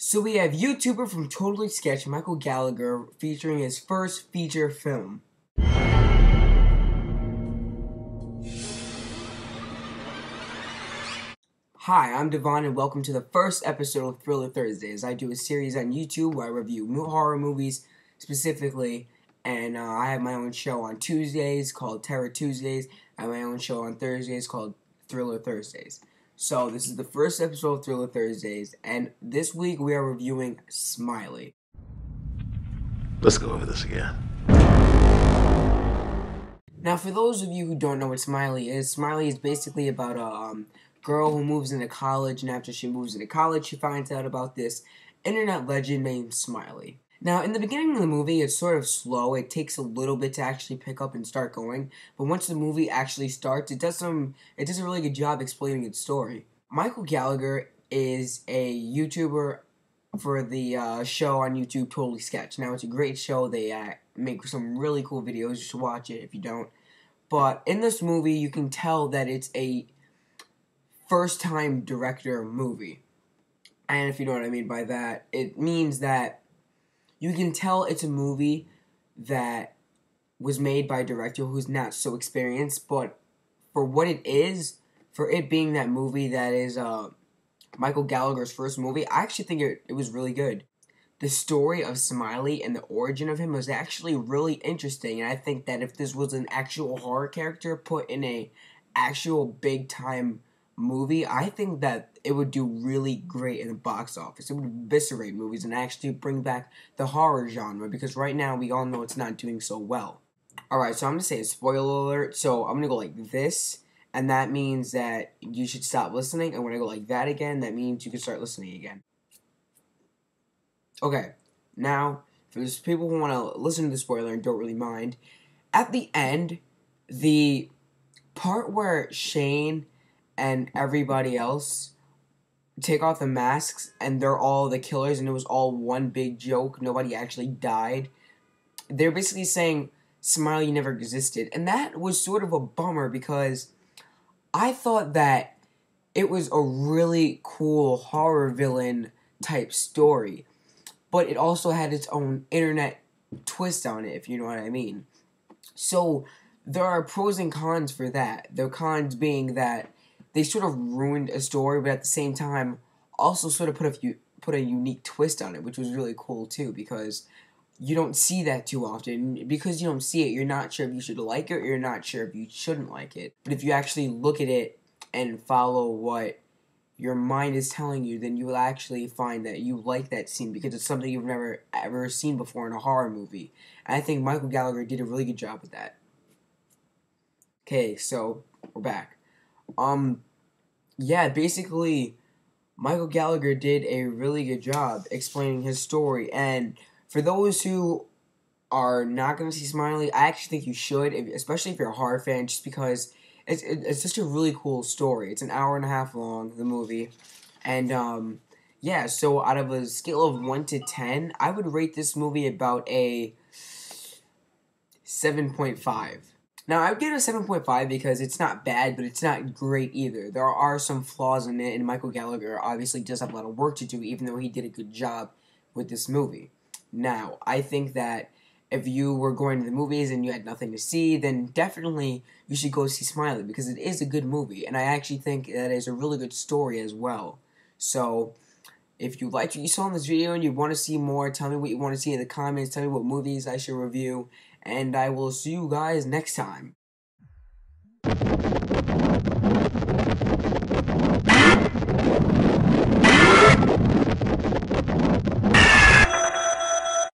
So we have YouTuber from Totally Sketch, Michael Gallagher, featuring his first feature film. Hi, I'm Devon and welcome to the first episode of Thriller Thursdays. I do a series on YouTube where I review horror movies specifically, and I have my own show on Tuesdays called Terror Tuesdays, and my own show on Thursdays called Thriller Thursdays. So this is the first episode of Thriller Thursdays, and this week we are reviewing Smiley. Let's go over this again. Now, for those of you who don't know what Smiley is basically about a girl who moves into college, and after she moves into college, she finds out about this internet legend named Smiley. Now, in the beginning of the movie, it's sort of slow. It takes a little bit to actually pick up and start going. But once the movie actually starts, it does a really good job explaining its story. Michael Gallagher is a YouTuber for the show on YouTube, Totally Sketch. Now, it's a great show. They make some really cool videos. You should watch it if you don't. But in this movie, you can tell that it's a first-time director movie. And if you know what I mean by that, it means that you can tell it's a movie that was made by a director who's not so experienced, but for what it is, for it being that movie that is Michael Gallagher's first movie, I actually think it was really good. The story of Smiley and the origin of him was actually really interesting, and I think that if this was an actual horror character put in a actual big-time movie, I think that it would do really great in the box office. It would eviscerate movies and actually bring back the horror genre, because right now we all know it's not doing so well. Alright, so I'm going to say a spoiler alert, so I'm going to go like this, and that means that you should stop listening, and when I go like that again, that means you can start listening again. Okay, now, for those people who want to listen to the spoiler and don't really mind, at the end, the part where Shane and everybody else take off the masks and they're all the killers and it was all one big joke, nobody actually died, they're basically saying Smiley never existed. And that was sort of a bummer because I thought that it was a really cool horror villain type story, but it also had its own internet twist on it, if you know what I mean. So there are pros and cons for that. The cons being that they sort of ruined a story, but at the same time, also sort of put a unique twist on it, which was really cool too, because you don't see that too often. Because you don't see it, you're not sure if you should like it, or you're not sure if you shouldn't like it. But if you actually look at it and follow what your mind is telling you, then you will actually find that you like that scene, because it's something you've never ever seen before in a horror movie. And I think Michael Gallagher did a really good job with that. Okay, so we're back. Yeah, basically, Michael Gallagher did a really good job explaining his story, and for those who are not going to see Smiley, I actually think you should, especially if you're a horror fan, just because it's just a really cool story. It's an hour and a half long, the movie, and, yeah, so out of a scale of 1 to 10, I would rate this movie about a 7.5. Now, I would give it a 7.5 because it's not bad, but it's not great either. There are some flaws in it, and Michael Gallagher obviously does have a lot of work to do, even though he did a good job with this movie. Now, I think that if you were going to the movies and you had nothing to see, then definitely you should go see Smiley, because it is a good movie, and I actually think that it's a really good story as well. So, if you liked what you saw in this video and you want to see more, tell me what you want to see in the comments, tell me what movies I should review, and I will see you guys next time.